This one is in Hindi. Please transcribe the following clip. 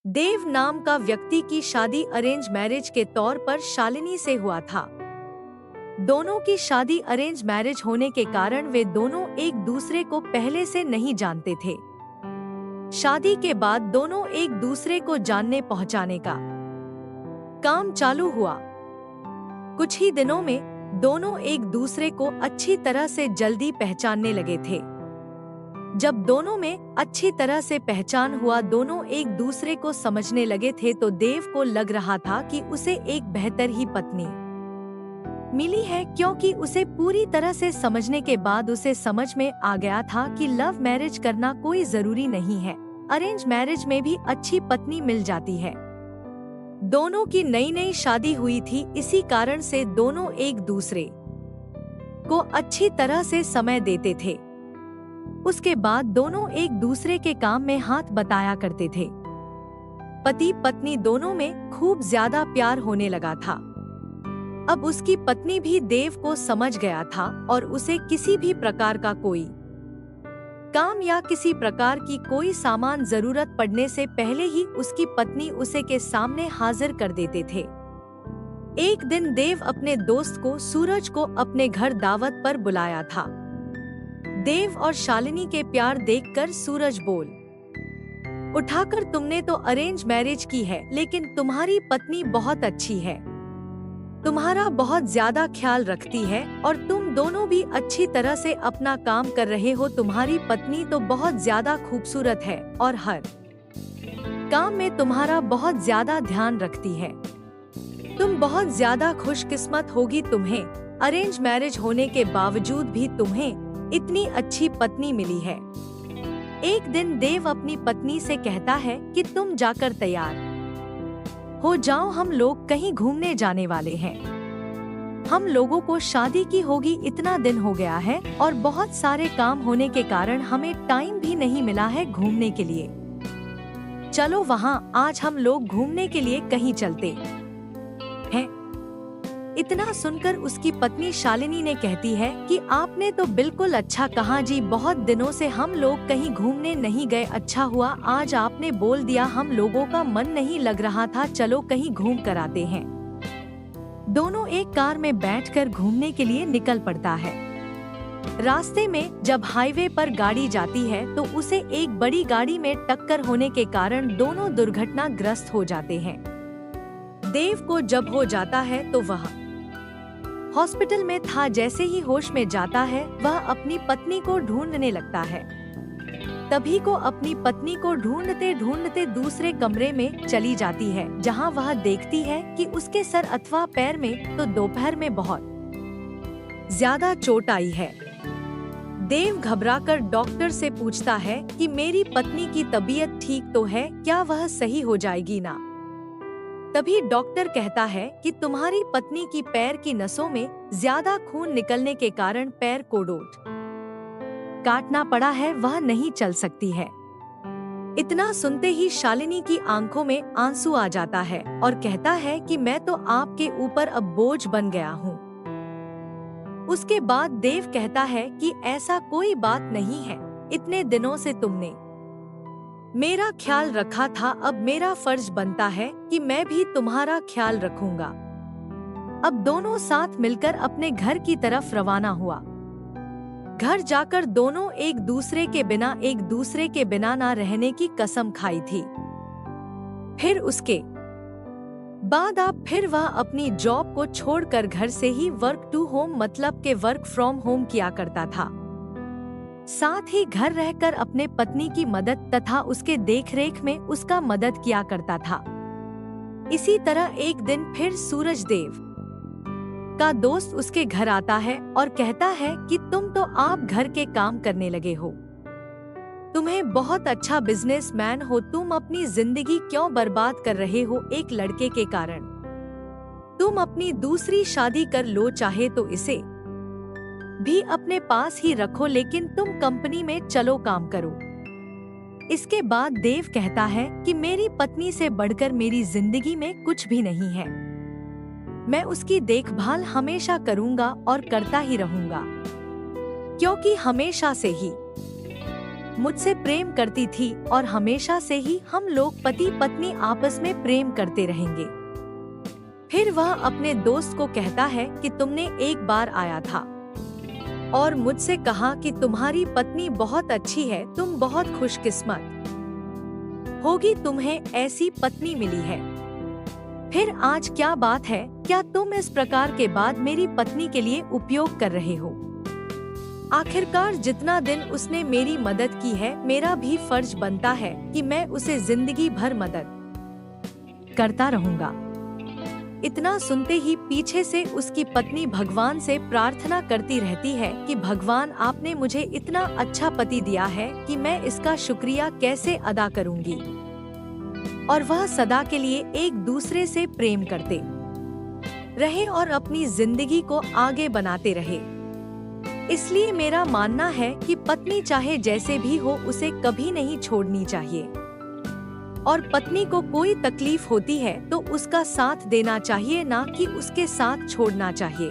देव नाम का व्यक्ति की शादी अरेंज मैरिज के तौर पर शालिनी से हुआ था। दोनों की शादी अरेंज मैरिज होने के कारण वे दोनों एक दूसरे को पहले से नहीं जानते थे। शादी के बाद दोनों एक दूसरे को जानने पहुंचाने का काम चालू हुआ। कुछ ही दिनों में दोनों एक दूसरे को अच्छी तरह से जल्दी पहचानने लगे थे। जब दोनों में अच्छी तरह से पहचान हुआ, दोनों एक दूसरे को समझने लगे थे, तो देव को लग रहा था कि उसे एक बेहतर ही पत्नी मिली है, क्योंकि उसे पूरी तरह से समझने के बाद उसे समझ में आ गया था कि लव मैरिज करना कोई जरूरी नहीं है, अरेंज मैरिज में भी अच्छी पत्नी मिल जाती है। दोनों की नई नई शादी हुई थी, इसी कारण से दोनों एक दूसरे को अच्छी तरह से समय देते थे। उसके बाद दोनों एक दूसरे के काम में हाथ बटाया करते थे। पति पत्नी दोनों में खूब ज्यादा प्यार होने लगा था। अब उसकी पत्नी भी देव को समझ गया था और उसे किसी भी प्रकार का कोई काम या किसी प्रकार की कोई सामान जरूरत पड़ने से पहले ही उसकी पत्नी उसे के सामने हाजिर कर देते थे। एक दिन देव अपने दोस्त को सूरज को अपने घर दावत पर बुलाया था। देव और शालिनी के प्यार देखकर सूरज बोल उठाकर, तुमने तो अरेंज मैरिज की है, लेकिन तुम्हारी पत्नी बहुत अच्छी है, तुम्हारा बहुत ज्यादा ख्याल रखती है और तुम दोनों भी अच्छी तरह से अपना काम कर रहे हो। तुम्हारी पत्नी तो बहुत ज्यादा खूबसूरत है और हर काम में तुम्हारा बहुत ज्यादा ध्यान रखती है। तुम बहुत ज्यादा खुशकिस्मत होगी, तुम्हें अरेंज मैरिज होने के बावजूद भी तुम्हें इतनी अच्छी पत्नी मिली है। एक दिन देव अपनी पत्नी से कहता है कि तुम जाकर तैयार हो जाओ, हम लोग कहीं घूमने जाने वाले हैं। हम लोगों को शादी की होगी इतना दिन हो गया है और बहुत सारे काम होने के कारण हमें टाइम भी नहीं मिला है घूमने के लिए। चलो वहाँ आज हम लोग घूमने के लिए कहीं चलते हैं। इतना सुनकर उसकी पत्नी शालिनी ने कहती है कि आपने तो बिल्कुल अच्छा कहा जी, बहुत दिनों से हम लोग कहीं घूमने नहीं गए, अच्छा हुआ आज आपने बोल दिया, हम लोगों का मन नहीं लग रहा था, चलो कहीं घूम कर आते हैं। दोनों एक कार में बैठकर घूमने के लिए निकल पड़ता है। रास्ते में जब हाईवे पर गाड़ी जाती है तो उसे एक बड़ी गाड़ी में टक्कर होने के कारण दोनों दुर्घटनाग्रस्त हो जाते हैं। देव को जब हो जाता है तो वह हॉस्पिटल में था। जैसे ही होश में जाता है वह अपनी पत्नी को ढूंढने लगता है। तभी को अपनी पत्नी को ढूंढते ढूंढते दूसरे कमरे में चली जाती है, जहां वह देखती है कि उसके सर अथवा पैर में तो दोपहर में बहुत ज्यादा चोट आई है। देव घबराकर डॉक्टर से पूछता है कि मेरी पत्नी की तबीयत ठीक तो है, क्या वह सही हो जाएगी ना? तभी डॉक्टर कहता है कि तुम्हारी पत्नी की पैर की नसों में ज्यादा खून निकलने के कारण पैर को काटना पड़ा है, वह नहीं चल सकती है। इतना सुनते ही शालिनी की आंखों में आंसू आ जाता है और कहता है कि मैं तो आपके ऊपर अब बोझ बन गया हूँ। उसके बाद देव कहता है कि ऐसा कोई बात नहीं है, इतने दिनों से तुमने मेरा ख्याल रखा था, अब मेरा फर्ज बनता है कि मैं भी तुम्हारा ख्याल रखूंगा। अब दोनों साथ मिलकर अपने घर की तरफ रवाना हुआ। घर जाकर दोनों एक दूसरे के बिना ना रहने की कसम खाई थी। फिर उसके बाद फिर वह अपनी जॉब को छोड़कर घर से ही वर्क टू होम मतलब के वर्क फ्रॉम होम किया करता था। साथ ही घर रहकर अपने पत्नी की मदद तथा उसके देखरेख में उसका मदद किया करता था। इसी तरह एक दिन फिर सूरज देव का दोस्त उसके घर आता है और कहता है कि तुम तो आप घर के काम करने लगे हो, तुम्हें बहुत अच्छा बिजनेसमैन हो, तुम अपनी जिंदगी क्यों बर्बाद कर रहे हो एक लड़के के कारण? तुम अपनी दूसरी शादी कर लो, चाहे तो इसे भी अपने पास ही रखो, लेकिन तुम कंपनी में चलो काम करो। इसके बाद देव कहता है कि मेरी पत्नी से बढ़कर मेरी जिंदगी में कुछ भी नहीं है, मैं उसकी देखभाल हमेशा करूंगा और करता ही रहूंगा, क्योंकि हमेशा से ही मुझसे प्रेम करती थी और हमेशा से ही हम लोग पति पत्नी आपस में प्रेम करते रहेंगे। फिर वह अपने दोस्त को कहता है कि तुमने एक बार आया था और मुझसे कहा कि तुम्हारी पत्नी बहुत अच्छी है, तुम बहुत खुशकिस्मत होगी, तुम्हें ऐसी पत्नी मिली है। फिर आज क्या बात है, क्या तुम इस प्रकार के बाद मेरी पत्नी के लिए उपयोग कर रहे हो? आखिरकार जितना दिन उसने मेरी मदद की है, मेरा भी फर्ज बनता है कि मैं उसे जिंदगी भर मदद करता रहूंगा। इतना सुनते ही पीछे से उसकी पत्नी भगवान से प्रार्थना करती रहती है कि भगवान, आपने मुझे इतना अच्छा पति दिया है कि मैं इसका शुक्रिया कैसे अदा करूंगी। और वह सदा के लिए एक दूसरे से प्रेम करते रहे और अपनी जिंदगी को आगे बनाते रहे। इसलिए मेरा मानना है कि पत्नी चाहे जैसे भी हो, उसे कभी नहीं छोड़नी चाहिए और पत्नी को कोई तकलीफ होती है तो उसका साथ देना चाहिए, ना कि उसके साथ छोड़ना चाहिए।